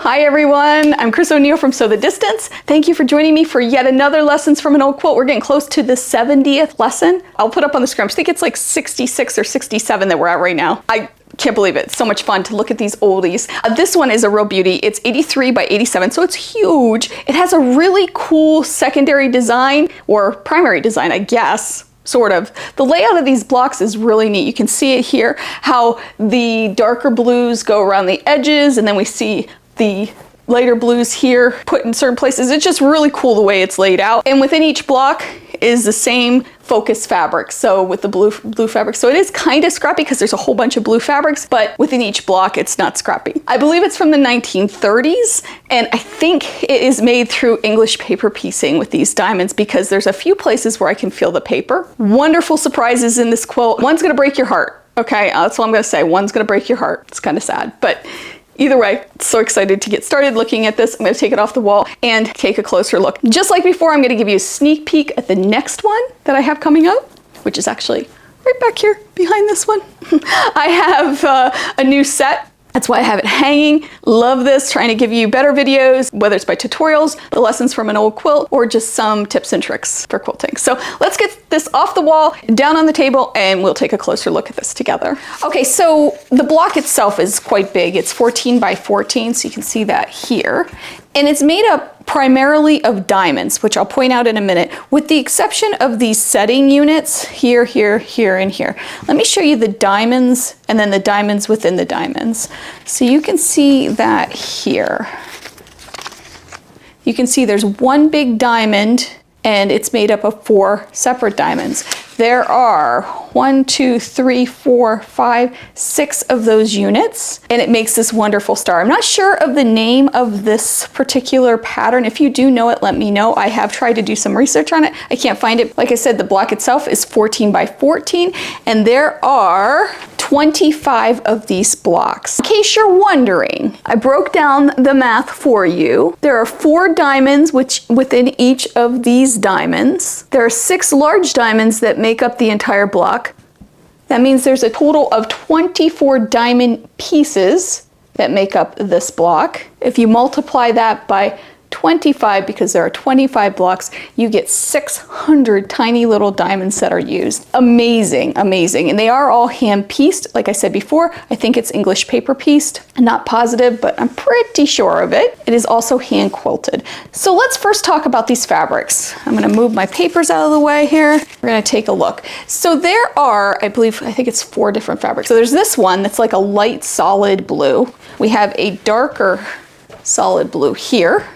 Hi everyone, I'm Chris O'Neill from Sew the Distance. Thank you for joining me for yet another Lessons from an Old Quilt. We're getting close to the 70th lesson. I'll put up on the screen. I think it's like 66 or 67 that we're at right now. I can't believe it. It's so much fun to look at these oldies. This one is a real beauty. It's 83 by 87, so it's huge. It has a really cool secondary design, or primary design, I guess. Sort of. The layout of these blocks is really neat. You can see it here, how the darker blues go around the edges, and then we see the lighter blues here put in certain places. It's just really cool the way it's laid out. And within each block is the same focus fabric, so with the blue fabric. So it is kind of scrappy because there's a whole bunch of blue fabrics, but within each block it's not scrappy. I believe it's from the 1930s, and I think it is made through English paper piecing with these diamonds because there's a few places where I can feel the paper. Wonderful surprises in this quilt. One's gonna break your heart, okay? That's what I'm gonna say. One's gonna break your heart. It's kind of sad, but either way, so excited to get started looking at this. I'm gonna take it off the wall and take a closer look. Just like before, I'm gonna give you a sneak peek at the next one that I have coming up, which is actually right back here behind this one. I have a new set. That's why I have it hanging. Love this, trying to give you better videos, whether it's by tutorials, the lessons from an old quilt, or just some tips and tricks for quilting. So let's get this off the wall, down on the table, and we'll take a closer look at this together. Okay, so the block itself is quite big. It's 14 by 14, so you can see that here. And it's made up primarily of diamonds, which I'll point out in a minute, with the exception of these setting units here, here, here, and here. Let me show you the diamonds and then the diamonds within the diamonds. So you can see that here. You can see there's one big diamond and it's made up of 4 separate diamonds. There are 1, 2, 3, 4, 5, 6 of those units, and it makes this wonderful star. I'm not sure of the name of this particular pattern. If you do know it, let me know. I have tried to do some research on it. I can't find it. Like I said, the block itself is 14 by 14, and there are 25 of these blocks. In case you're wondering, I broke down the math for you. There are 4 diamonds within each of these diamonds. There are 6 large diamonds that make up the entire block. That means there's a total of 24 diamond pieces that make up this block. If you multiply that by 25, because there are 25 blocks, you get 600 tiny little diamonds that are used. Amazing, amazing. And they are all hand pieced. Like I said before, I think it's English paper pieced. I'm not positive, but I'm pretty sure of it. It is also hand quilted. So let's first talk about these fabrics. I'm gonna move my papers out of the way here. We're gonna take a look. So there are, I think it's 4 different fabrics. So there's this one that's like a light solid blue. We have a darker solid blue here.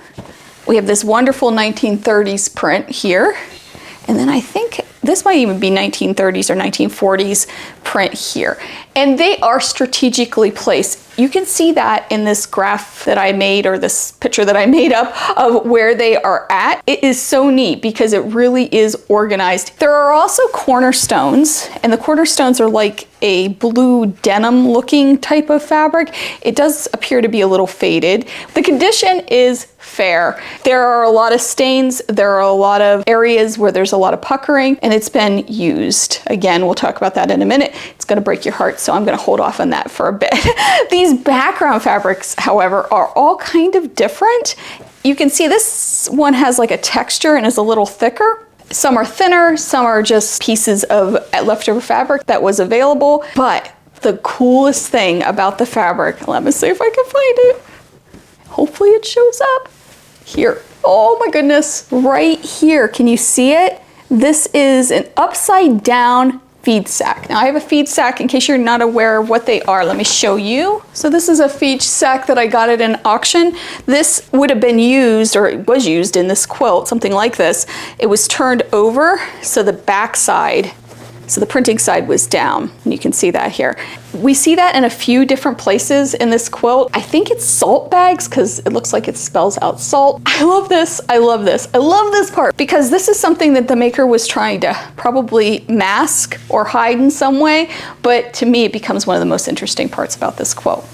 We have this wonderful 1930s print here. And then I think this might even be 1930s or 1940s print here. And they are strategically placed. You can see that in this graph that I made, or this picture that I made up of where they are at. It is so neat because it really is organized. There are also cornerstones, and the cornerstones are like a blue denim looking type of fabric. It does appear to be a little faded. The condition is fair. There are a lot of stains. There are a lot of areas where there's a lot of puckering, and it's been used. Again, we'll talk about that in a minute. It's gonna break your heart, so I'm gonna hold off on that for a bit. These background fabrics, however, are all kind of different. You can see this one has like a texture and is a little thicker. Some are thinner, some are just pieces of leftover fabric that was available. But the coolest thing about the fabric, let me see if I can find it. Hopefully it shows up here. Oh my goodness, right here. Can you see it? This is an upside down feed sack. Now I have a feed sack in case you're not aware of what they are. Let me show you. So this is a feed sack that I got at an auction. This would have been used, or it was used in this quilt, something like this. It was turned over, so the back side, so the printing side was down, and you can see that here. We see that in a few different places in this quilt. I think it's salt bags because it looks like it spells out salt. I love this, I love this. I love this part because this is something that the maker was trying to probably mask or hide in some way, but to me it becomes one of the most interesting parts about this quilt.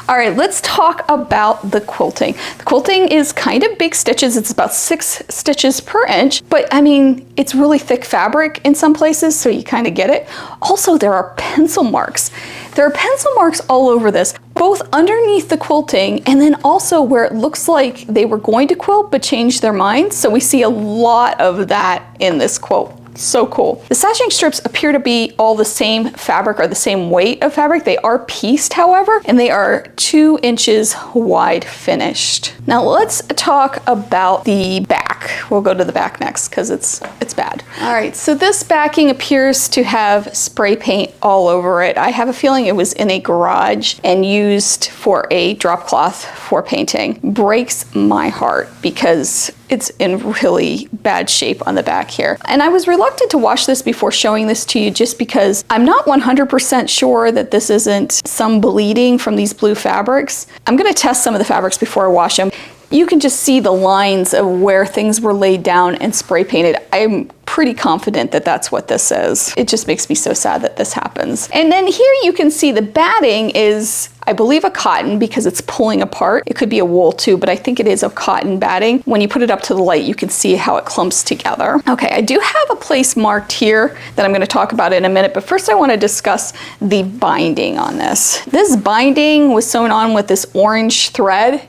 All right, let's talk about the quilting. The quilting is kind of big stitches. It's about 6 stitches per inch, but I mean, it's really thick fabric in some places, so you kind of get it. Also, there are pencil marks. There are pencil marks all over this, both underneath the quilting and then also where it looks like they were going to quilt but changed their minds. So we see a lot of that in this quilt. So cool. The sashing strips appear to be all the same fabric or the same weight of fabric. They are pieced, however, and they are 2 inches wide finished. Now let's talk about the back. We'll go to the back next because it's bad. All right, so this backing appears to have spray paint all over it. I have a feeling it was in a garage and used for a drop cloth for painting. Breaks my heart because it's in really bad shape on the back here. And I was reluctant to wash this before showing this to you just because I'm not 100% sure that this isn't some bleeding from these blue fabrics. I'm gonna test some of the fabrics before I wash them. You can just see the lines of where things were laid down and spray painted. I'm pretty confident that that's what this is. It just makes me so sad that this happens. And then here you can see the batting is, I believe, a cotton because it's pulling apart. It could be a wool too, but I think it is a cotton batting. When you put it up to the light, you can see how it clumps together. Okay, I do have a place marked here that I'm going to talk about in a minute, but first I want to discuss the binding on this. This binding was sewn on with this orange thread.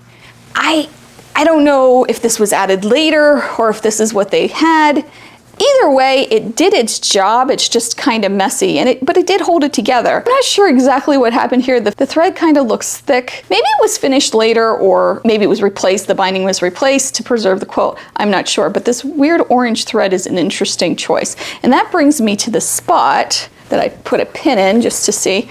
I don't know if this was added later or if this is what they had. Either way, it did its job. It's just kind of messy, but it did hold it together. I'm not sure exactly what happened here. The thread kind of looks thick. Maybe it was finished later, or maybe it was replaced. The binding was replaced to preserve the quilt. I'm not sure, but this weird orange thread is an interesting choice. And that brings me to the spot that I put a pin in just to see.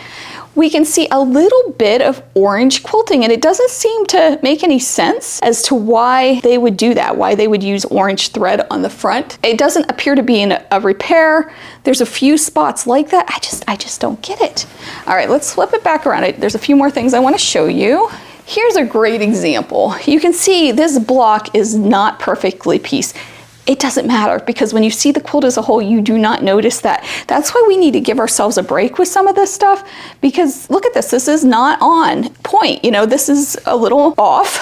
We can see a little bit of orange quilting, and it doesn't seem to make any sense as to why they would do that, why they would use orange thread on the front. It doesn't appear to be in a repair. There's a few spots like that. I just don't get it. All right, let's flip it back around. There's a few more things I want to show you. Here's a great example. You can see this block is not perfectly pieced. It doesn't matter because when you see the quilt as a whole, you do not notice that. That's why we need to give ourselves a break with some of this stuff, because look at this, this is not on point. You know, this is a little off,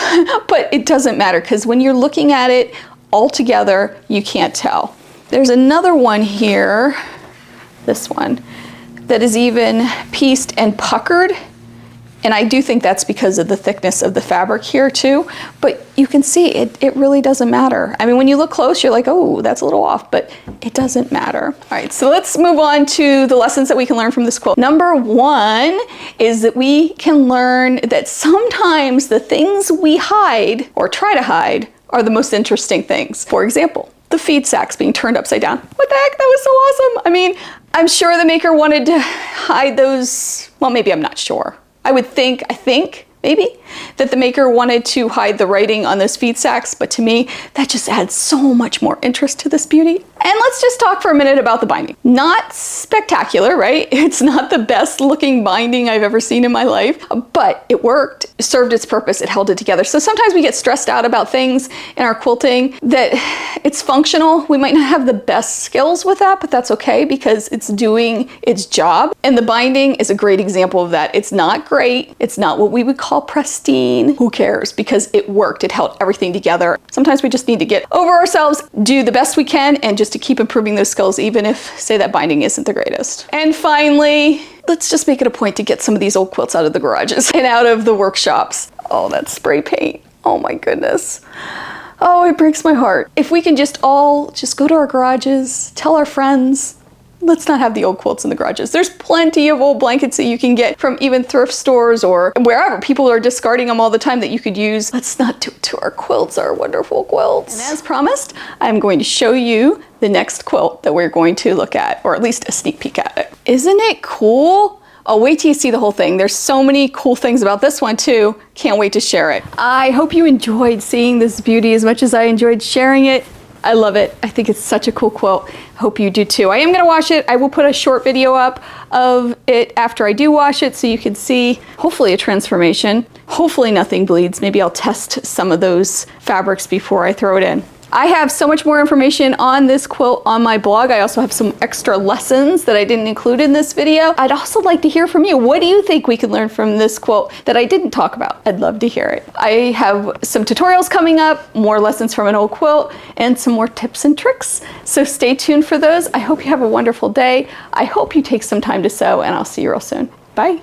but it doesn't matter because when you're looking at it all together, you can't tell. There's another one here, this one, that is even pieced and puckered. And I do think that's because of the thickness of the fabric here too, but you can see it really doesn't matter. I mean, when you look close, you're like, oh, that's a little off, but it doesn't matter. All right, so let's move on to the lessons that we can learn from this quilt. Number 1 is that we can learn that sometimes the things we hide or try to hide are the most interesting things. For example, the feed sacks being turned upside down. What the heck, that was so awesome. I mean, I'm sure the maker wanted to hide those, well, maybe I'm not sure. I think, maybe, that the maker wanted to hide the writing on those feed sacks, but to me, that just adds so much more interest to this beauty. And let's just talk for a minute about the binding. Not spectacular, right? It's not the best looking binding I've ever seen in my life, but it worked. It served its purpose. It held it together. So sometimes we get stressed out about things in our quilting that it's functional. We might not have the best skills with that, but that's okay because it's doing its job. And the binding is a great example of that. It's not great. It's not what we would call pristine. Who cares? Because it worked. It held everything together. Sometimes we just need to get over ourselves, do the best we can, and just to keep improving those skills, even if, say, that binding isn't the greatest. And finally, let's just make it a point to get some of these old quilts out of the garages and out of the workshops. Oh, that spray paint. Oh my goodness. Oh, it breaks my heart. If we can all go to our garages, tell our friends, let's not have the old quilts in the garages. There's plenty of old blankets that you can get from even thrift stores or wherever. People are discarding them all the time that you could use. Let's not do it to our quilts, our wonderful quilts. And as promised, I'm going to show you the next quilt that we're going to look at, or at least a sneak peek at it. Isn't it cool? Oh, wait till you see the whole thing. There's so many cool things about this one too. Can't wait to share it. I hope you enjoyed seeing this beauty as much as I enjoyed sharing it. I love it. I think it's such a cool quilt. Hope you do too. I am gonna wash it. I will put a short video up of it after I do wash it so you can see hopefully a transformation. Hopefully nothing bleeds. Maybe I'll test some of those fabrics before I throw it in. I have so much more information on this quilt on my blog. I also have some extra lessons that I didn't include in this video. I'd also like to hear from you. What do you think we can learn from this quilt that I didn't talk about? I'd love to hear it. I have some tutorials coming up, more lessons from an old quilt, and some more tips and tricks. So stay tuned for those. I hope you have a wonderful day. I hope you take some time to sew, and I'll see you real soon. Bye.